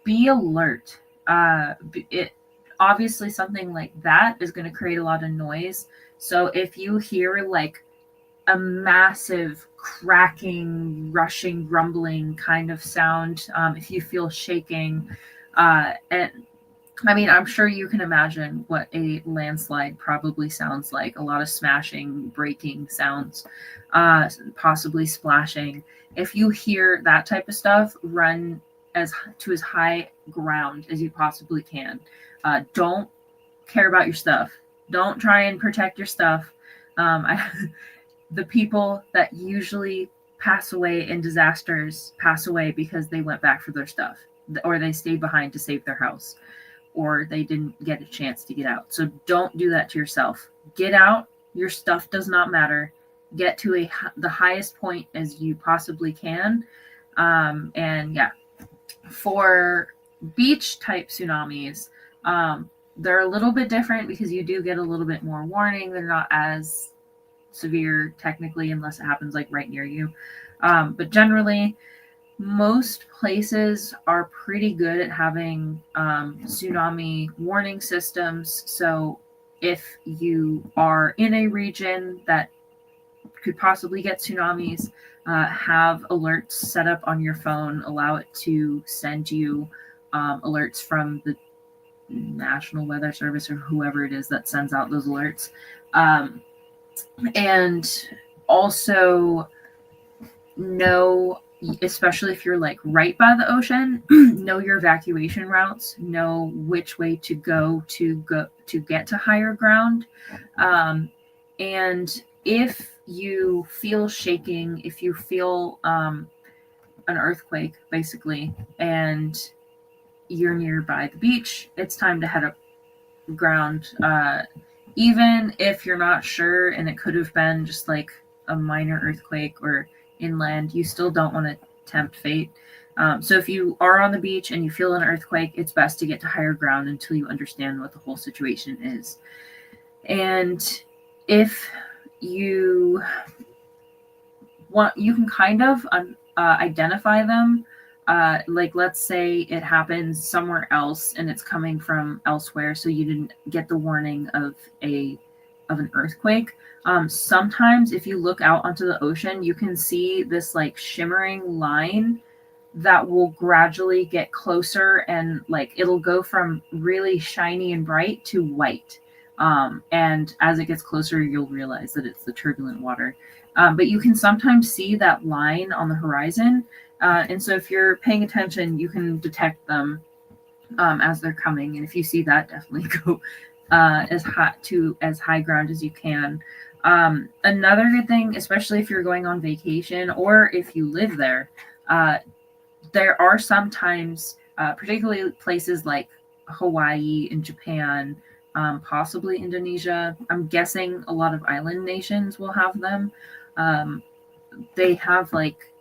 be alert. It obviously something like that is going to create a lot of noise. So if you hear like a massive cracking, rushing, rumbling kind of sound, if you feel shaking, and I mean, I'm sure you can imagine what a landslide probably sounds like. A lot of smashing, breaking sounds, possibly splashing. If you hear that type of stuff, run to as high ground as you possibly can. Don't care about your stuff. Don't try and protect your stuff. The people that usually pass away in disasters pass away because they went back for their stuff, or they stayed behind to save their house, or they didn't get a chance to get out. So don't do that to yourself. Get out. Your stuff does not matter. Get to the highest point as you possibly can. And yeah, For beach type tsunamis, they're a little bit different because you do get a little bit more warning. They're not as severe technically unless it happens like right near you. But generally, most places are pretty good at having tsunami warning systems. So if you are in a region that could possibly get tsunamis, have alerts set up on your phone, allow it to send you alerts from the National Weather Service or whoever it is that sends out those alerts. And also know, especially if you're like right by the ocean, know your evacuation routes, know which way to go to get to higher ground. And if you feel shaking, if you feel an earthquake, basically, and you're nearby the beach, it's time to head up ground. Even if you're not sure and it could have been just like a minor earthquake or inland, you still don't want to tempt fate. So if you are on the beach and you feel an earthquake, it's best to get to higher ground until you understand what the whole situation is. And if you want, you can kind of identify them. Like, let's say it happens somewhere else and it's coming from elsewhere, so you didn't get the warning of an earthquake. Sometimes if you look out onto the ocean, you can see this like shimmering line that will gradually get closer, and like it'll go from really shiny and bright to white. And as it gets closer, you'll realize that it's the turbulent water. But you can sometimes see that line on the horizon. And so if you're paying attention, you can detect them as they're coming. And if you see that, definitely go as high ground as you can. Another good thing, especially if you're going on vacation or if you live there, there are sometimes, particularly places like Hawaii and Japan, possibly Indonesia. I'm guessing a lot of island nations will have them. They have like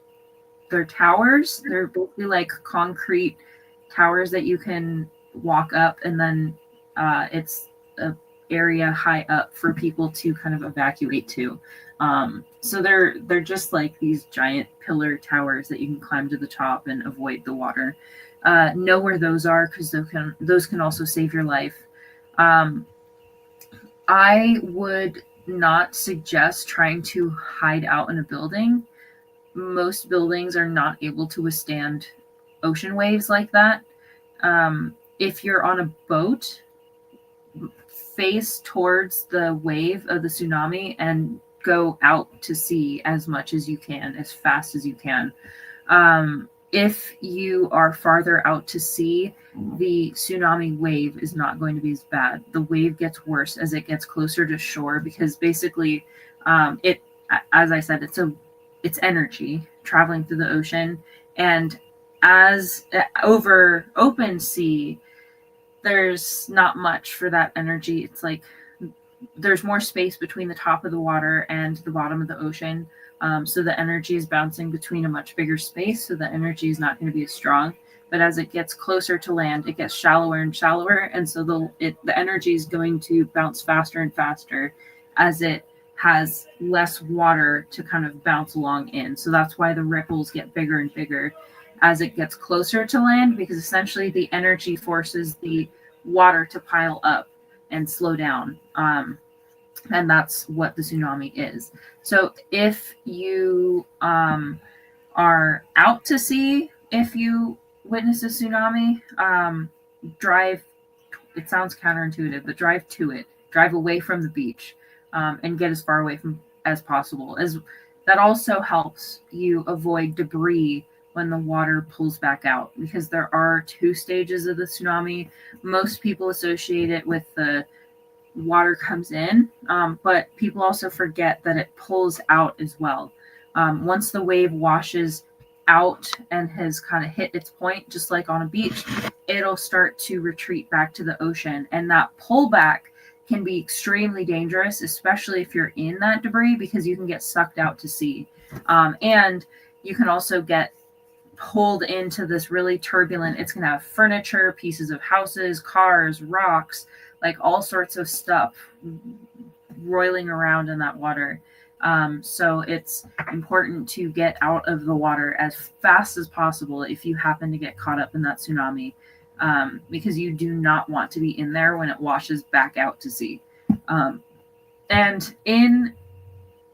their towers. They're basically like concrete towers that you can walk up, and then it's a area high up for people to kind of evacuate to. So they're just like these giant pillar towers that you can climb to the top and avoid the water. Know where those are, because those can also save your life. I would not suggest trying to hide out in a building. Most buildings are not able to withstand ocean waves like that. If you're on a boat, face towards the wave of the tsunami and go out to sea as much as you can, as fast as you can. If you are farther out to sea, the tsunami wave is not going to be as bad. The wave gets worse as it gets closer to shore, because basically it, as I said, it's energy traveling through the ocean. And as over open sea, there's not much for that energy. It's like there's more space between the top of the water and the bottom of the ocean. So the energy is bouncing between a much bigger space, so the energy is not going to be as strong. But as it gets closer to land, it gets shallower and shallower, and so the energy is going to bounce faster and faster as it has less water to kind of bounce along in. So that's why the ripples get bigger and bigger as it gets closer to land, because essentially the energy forces the water to pile up and slow down. And that's what the tsunami is. So if you are out to sea, if you witness a tsunami, drive, it sounds counterintuitive, but drive to it. Drive away from the beach, and get as far away from as possible. That also helps you avoid debris when the water pulls back out, because there are two stages of the tsunami. Most people associate it with the water comes in, but people also forget that it pulls out as well. Once the wave washes out and has kind of hit its point, just like on a beach, it'll start to retreat back to the ocean. And that pullback can be extremely dangerous, especially if you're in that debris, because you can get sucked out to sea. And you can also get pulled into this really turbulent, it's going to have furniture, pieces of houses, cars, rocks, like all sorts of stuff roiling around in that water. So it's important to get out of the water as fast as possible if you happen to get caught up in that tsunami, because you do not want to be in there when it washes back out to sea. And in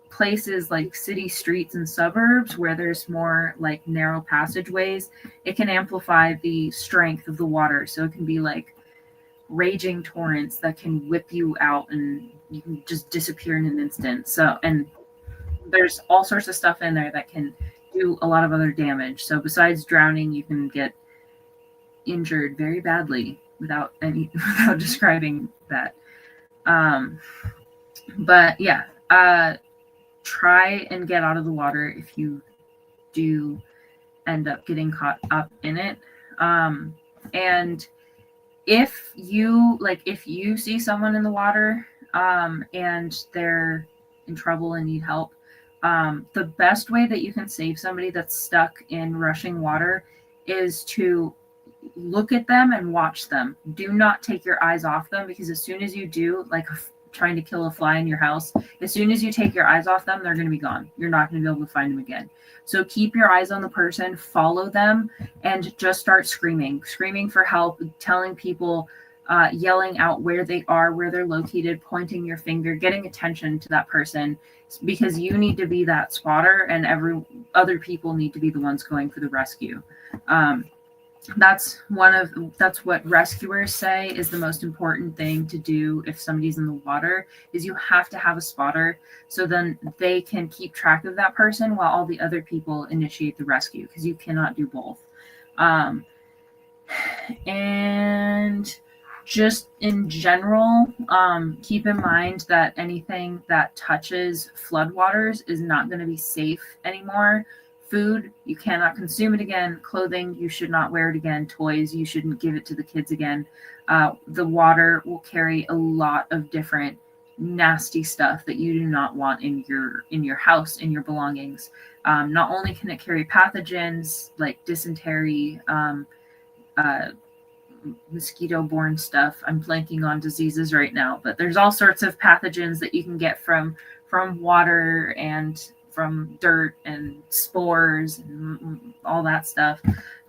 places like city streets and suburbs where there's more like narrow passageways, it can amplify the strength of the water. So it can be like raging torrents that can whip you out and you can just disappear in an instant. So, and there's all sorts of stuff in there that can do a lot of other damage. So besides drowning, you can get injured very badly without describing that. But yeah, try and get out of the water if you do end up getting caught up in it. And if you see someone in the water and they're in trouble and need help, the best way that you can save somebody that's stuck in rushing water is to look at them and watch them. Do not take your eyes off them, because as soon as you do, like trying to kill a fly in your house, as soon as you take your eyes off them, they're going to be gone. You're not going to be able to find them again. So keep your eyes on the person, follow them, and just start screaming for help, telling people, yelling out where they are, where they're located, pointing your finger, getting attention to that person, because you need to be that spotter and other people need to be the ones going for the rescue. That's what rescuers say is the most important thing to do if somebody's in the water, is you have to have a spotter, so then they can keep track of that person while all the other people initiate the rescue, because you cannot do both. And just in general, keep in mind that anything that touches floodwaters is not going to be safe anymore. Food, you cannot consume it again. Clothing, you should not wear it again. Toys, you shouldn't give it to the kids again. The water will carry a lot of different nasty stuff that you do not want in your house, in your belongings. Not only can it carry pathogens like dysentery, mosquito-borne stuff. I'm blanking on diseases right now, but there's all sorts of pathogens that you can get from water and from dirt and spores and all that stuff.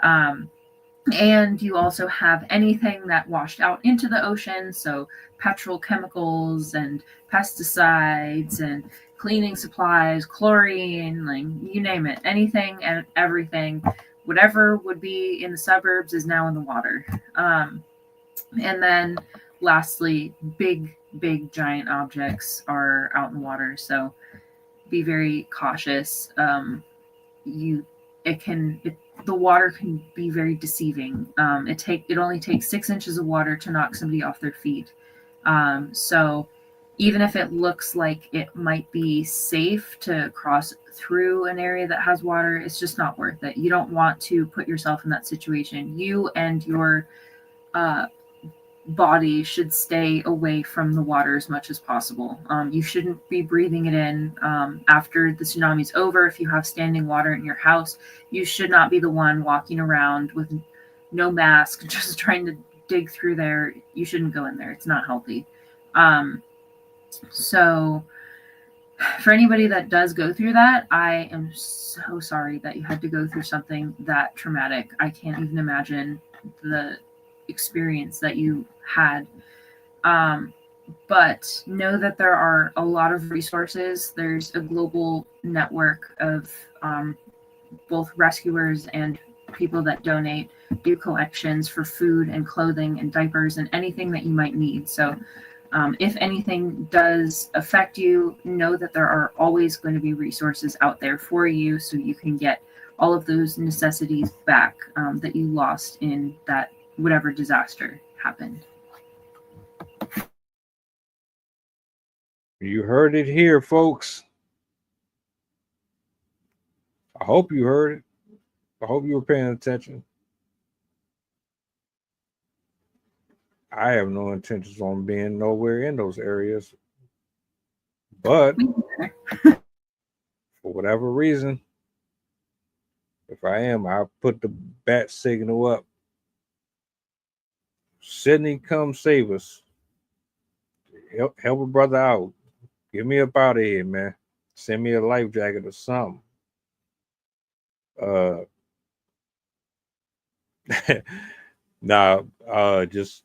And you also have anything that washed out into the ocean, so petrochemicals and pesticides and cleaning supplies, chlorine, like you name it, anything and everything. Whatever would be in the suburbs is now in the water. And then lastly, big giant objects are out in the water, so be very cautious. The water can be very deceiving. It only takes 6 inches of water to knock somebody off their feet. So even if it looks like it might be safe to cross through an area that has water, it's just not worth it. You don't want to put yourself in that situation. You and your body should stay away from the water as much as possible. You shouldn't be breathing it in after the tsunami's over. If you have standing water in your house, you should not be the one walking around with no mask, just trying to dig through there. You shouldn't go in there. It's not healthy. So for anybody that does go through that, I am so sorry that you had to go through something that traumatic. I can't even imagine the experience that you had. But know that there are a lot of resources. There's a global network of both rescuers and people that donate, do collections for food and clothing and diapers and anything that you might need. So if anything does affect you, know that there are always going to be resources out there for you, so you can get all of those necessities back that you lost in that whatever disaster happened. You heard it here, folks. I hope you heard it. I hope you were paying attention. I have no intentions on being nowhere in those areas. But for whatever reason, If I am, I'll put the bat signal up. Sydney, come save us. Help a brother out. Get me up out of here, man. Send me a life jacket or something. Just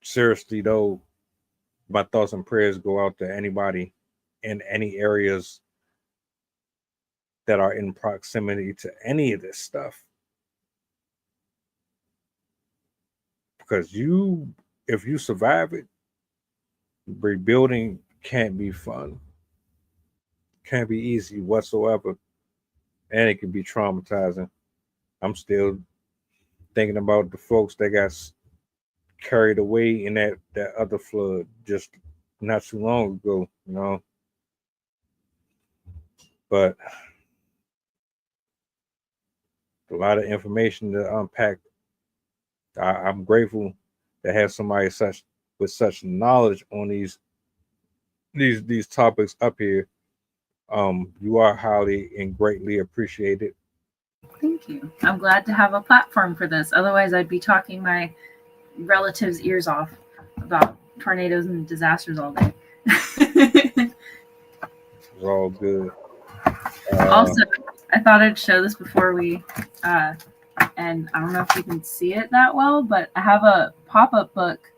seriously though, my thoughts and prayers go out to anybody in any areas that are in proximity to any of this stuff. Because if you survive it, rebuilding can't be fun. Can't be easy whatsoever. And it can be traumatizing. I'm still thinking about the folks that got carried away in that other flood just not too long ago, you know. But a lot of information to unpack. I'm grateful to have somebody with such knowledge on these topics up here. You are highly and greatly appreciated. Thank you. I'm glad to have a platform for this. Otherwise, I'd be talking my relatives' ears off about tornadoes and disasters all day. It's all good. Also, I thought I'd show this before we, and I don't know if you can see it that well, but I have a pop-up book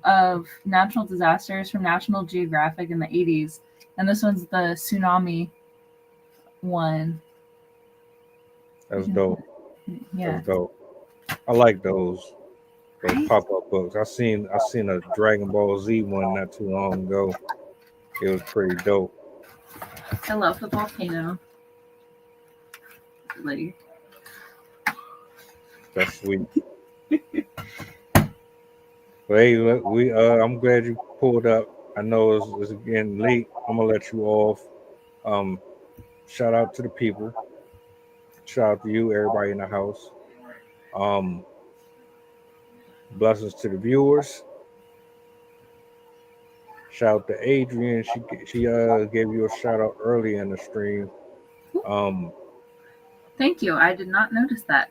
of natural disasters from National Geographic in the 80s. And this one's the tsunami one. That's dope. Yeah. That's dope. I like those pop-up books. I seen a Dragon Ball Z one not too long ago. It was pretty dope. I love the volcano. Lady. That's sweet. Well, hey, I'm glad you pulled up. I know it's getting late. I'm gonna let you off. Shout out to the people. Shout out to you, everybody in the house. Blessings to the viewers. Shout out to Adrian. She gave you a shout out early in the stream. Thank you. I did not notice that.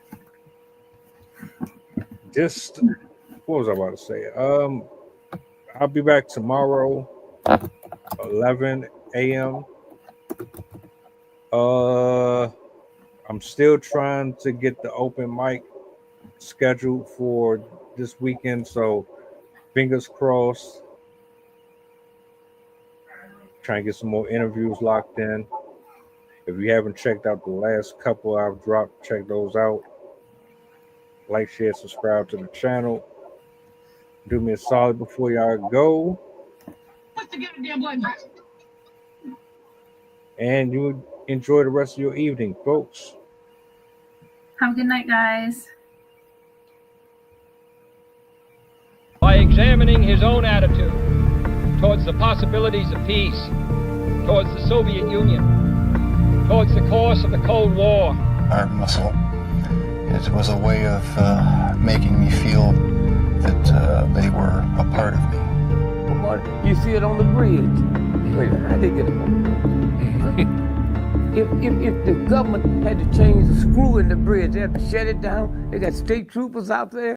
What was I about to say? I'll be back tomorrow, 11 a.m. I'm still trying to get the open mic scheduled for this weekend, so fingers crossed. Trying to get some more interviews locked in. If you haven't checked out the last couple I've dropped, check those out. Like, share, subscribe to the channel. Do me a solid before y'all go. And you enjoy the rest of your evening, folks. Have a good night, guys. By examining his own attitude towards the possibilities of peace, towards the Soviet Union, towards the course of the Cold War. Our muscle. It was a way of making me feel that they were a part of me. You see it on the bridge. Wait, how they get it? If the government had to change the screw in the bridge, they had to shut it down. They got state troopers out there.